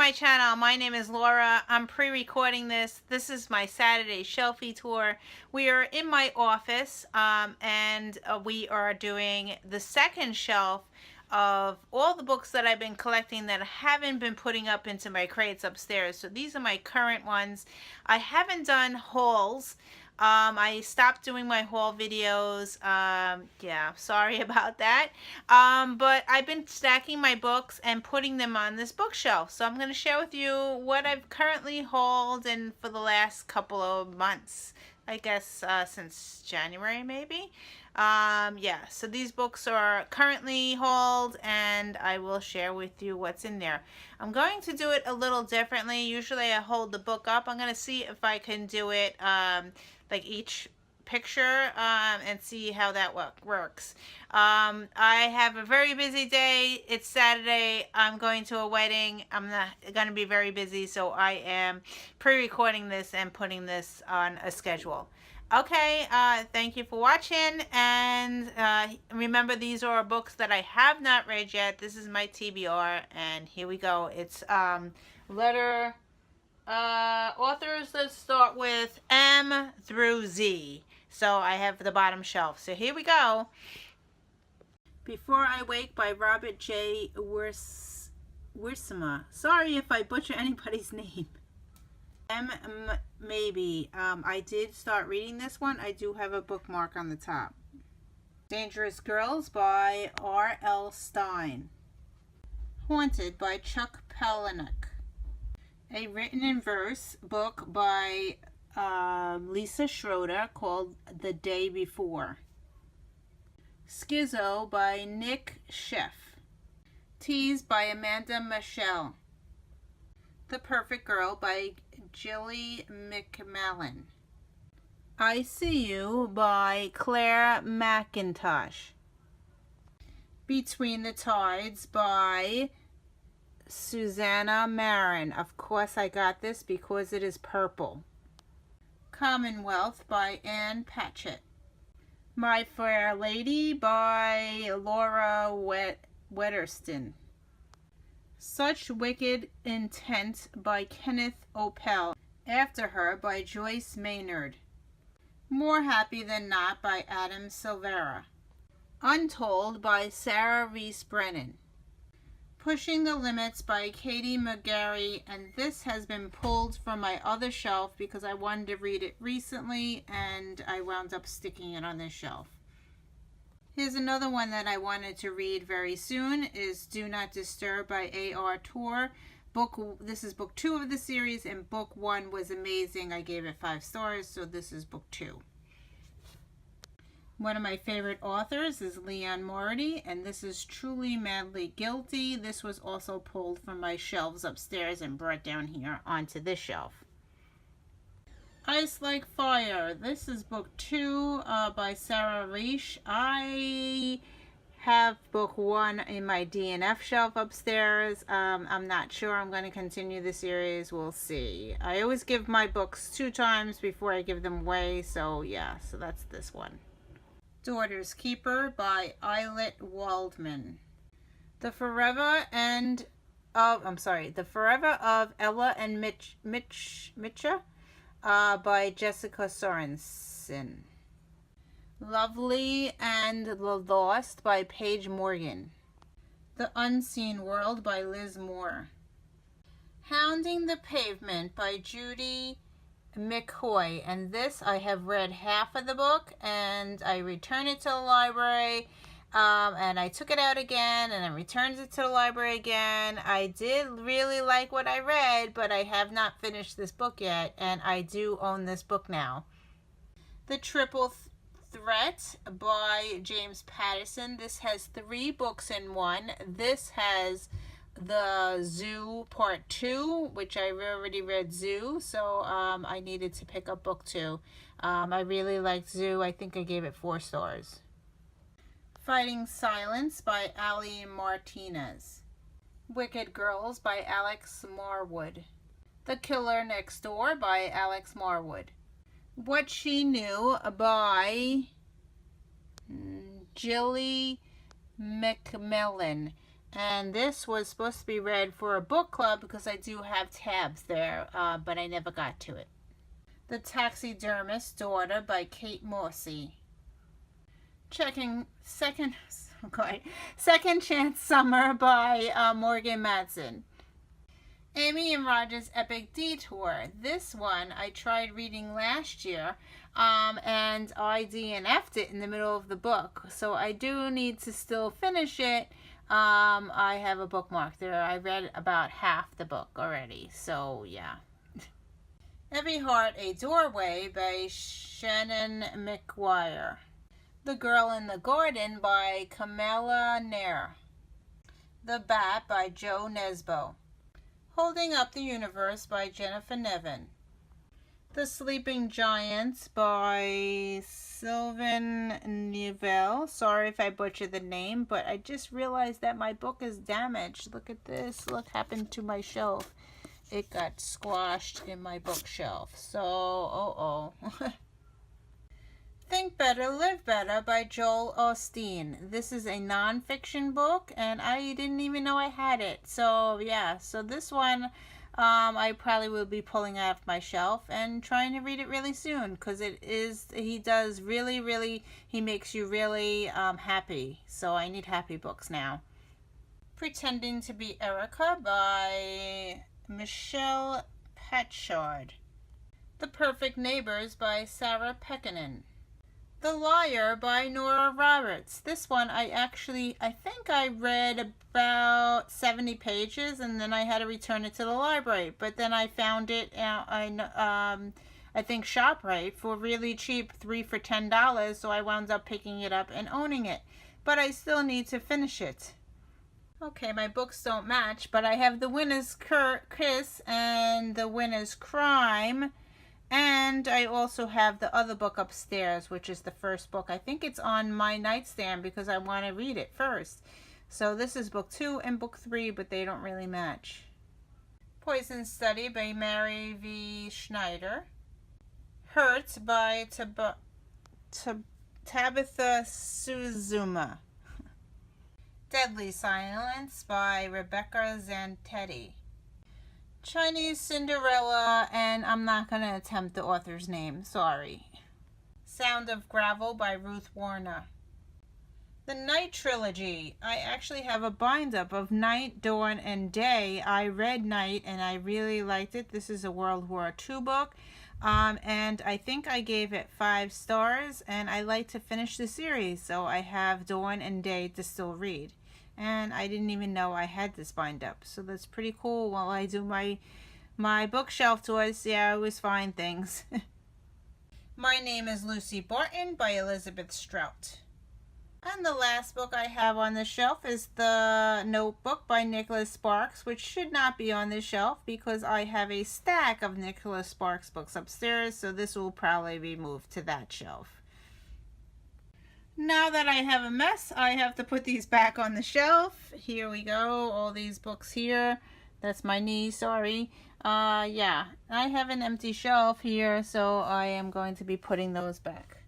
my channel. My name is Laura. I'm pre-recording this. This is my Saturday shelfie tour. We are in my office and we are doing the second shelf of all the books that I've been collecting that I haven't been putting up into my crates upstairs. So these are my current ones. I haven't done hauls. I stopped doing my haul videos. Yeah, sorry about that. But I've been stacking my books and putting them on this bookshelf. So I'm going to share with you what I've currently hauled and for the last couple of months. I guess since January maybe. Yeah, so these books are currently hauled and I will share with you what's in there. I'm going to do it a little differently. Usually I hold the book up. I'm going to see if I can do it like each picture and see how that works. I have a very busy day. It's Saturday. I'm going to a wedding. I'm not going to be very busy, so I am pre-recording this and putting this on a schedule. Okay, thank you for watching, and remember, these are books that I have not read yet. This is my TBR, and here we go. It's letter authors that start with M through Z. So I have the bottom shelf. So here we go. Before I Wake by Robert J. Wiersma. Sorry if I butcher anybody's name. Maybe. I did start reading this one. I do have a bookmark on the top. Dangerous Girls by R.L. Stein. Haunted by Chuck Palahniuk. A written in verse book by Lisa Schroeder called The Day Before. Schizo by Nick Sheff. Tease by Amanda Michelle. The Perfect Girl by Jilly McMillan. I See You by Claire McIntosh. Between the Tides by Susanna Marin. Of course I got this because it is purple. Commonwealth by Anne Patchett. My Fair Lady by Laura Wetterston. Such Wicked Intent by Kenneth Opel. After Her by Joyce Maynard. More Happy Than Not by Adam Silvera. Untold by Sarah Reese Brennan. Pushing the Limits by Katie McGarry, and this has been pulled from my other shelf because I wanted to read it recently and I wound up sticking it on this shelf. Here's another one that I wanted to read very soon is Do Not Disturb by A.R. Tour. This is book 2 of the series, and book 1 was amazing. I gave it 5 stars, so this is book 2. One of my favorite authors is Leon Morty, and this is Truly Madly Guilty. This was also pulled from my shelves upstairs and brought down here onto this shelf. Ice Like Fire. This is book 2 by Sarah Reich. I have book 1 in my DNF shelf upstairs. I'm not sure I'm going to continue the series. We'll see. I always give my books 2 times before I give them away, so yeah, so that's this one. Daughter's Keeper by Eilert Waldman. The Forever of Ella and Mitcha by Jessica Sorensen. Lovely and the Lost by Paige Morgan. The Unseen World by Liz Moore. Hounding the Pavement by Judy McCoy, and this I have read half of the book and I returned it to the library and I took it out again and I returned it to the library again. I did really like what I read, but I have not finished this book yet, and I do own this book now. The Triple Threat by James Patterson. This has 3 books in one. This has the Zoo Part 2, which I already read Zoo, so I needed to pick up book 2. I really liked Zoo. I think I gave it 4 stars. Fighting Silence by Ali Martinez. Wicked Girls by Alex Marwood. The Killer Next Door by Alex Marwood. What She Knew by Jilly McMillan. And this was supposed to be read for a book club because I do have tabs there, but I never got to it. The Taxidermist's Daughter by Kate Morsey. Second Chance Summer by Morgan Madsen. Amy and Roger's Epic Detour. This one I tried reading last year, and I DNF'd it in the middle of the book. So I do need to still finish it. I have a bookmark there. I read about half the book already. So yeah. Every Heart a Doorway by Shannon McGuire. The Girl in the Garden by Kamala Nair. The Bat by Joe Nesbo. Holding Up the Universe by Jennifer Nevin. The Sleeping Giants by Sylvain Nivelle. Sorry if I butchered the name, but I just realized that my book is damaged. Look at this. Look what happened to my shelf. It got squashed in my bookshelf. So, Think Better, Live Better by Joel Osteen. This is a nonfiction book, and I didn't even know I had it. So, yeah. So this one, I probably will be pulling off my shelf and trying to read it really soon, because he does really, he makes you really happy. So I need happy books now. Pretending to be Erica by Michelle Patchard. The Perfect Neighbors by Sarah Pekkanen. The Liar by Nora Roberts. This one I think I read about 70 pages and then I had to return it to the library. But then I found it I think ShopRite for really cheap, 3 for $10. So I wound up picking it up and owning it. But I still need to finish it. Okay, my books don't match, but I have The Winner's Kiss and The Winner's Crime. And I also have the other book upstairs, which is the first book. I think it's on my nightstand because I want to read it first. So this is book 2 and book 3, but they don't really match. Poison Study by Mary V. Schneider. Hurt by Tabitha Suzuma. Deadly Silence by Rebecca Zantetti. Chinese Cinderella, and I'm not going to attempt the author's name, sorry. Sound of Gravel by Ruth Warner. The Night Trilogy. I actually have a bind-up of Night, Dawn, and Day. I read Night, and I really liked it. This is a World War II book, and I think I gave it 5 stars, and I like to finish the series, so I have Dawn and Day to still read. And I didn't even know I had this bind up. So that's pretty cool. While I do my bookshelf tours, yeah, I always find things. My Name is Lucy Barton by Elizabeth Strout. And the last book I have on the shelf is The Notebook by Nicholas Sparks, which should not be on this shelf because I have a stack of Nicholas Sparks books upstairs. So this will probably be moved to that shelf. Now that I have a mess, I have to put these back on the shelf. Here we go, all these books here. That's my knee, sorry. Yeah, I have an empty shelf here, so I am going to be putting those back.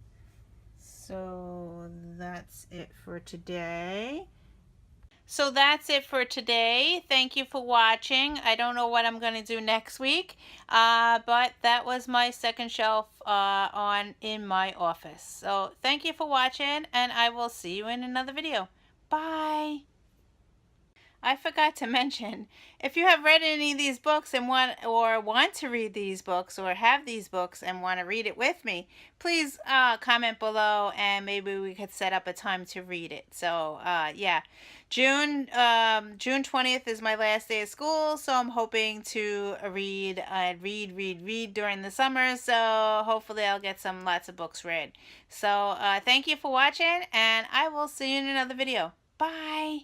So that's it for today. Thank you for watching. I don't know what I'm going to do next week, but that was my second shelf in my office. So thank you for watching, and I will see you in another video. Bye. I forgot to mention, if you have read any of these books and want to read these books or have these books and want to read it with me, please comment below and maybe we could set up a time to read it. So yeah, June 20th is my last day of school, so I'm hoping to read during the summer. So hopefully I'll get lots of books read. So thank you for watching, and I will see you in another video. Bye.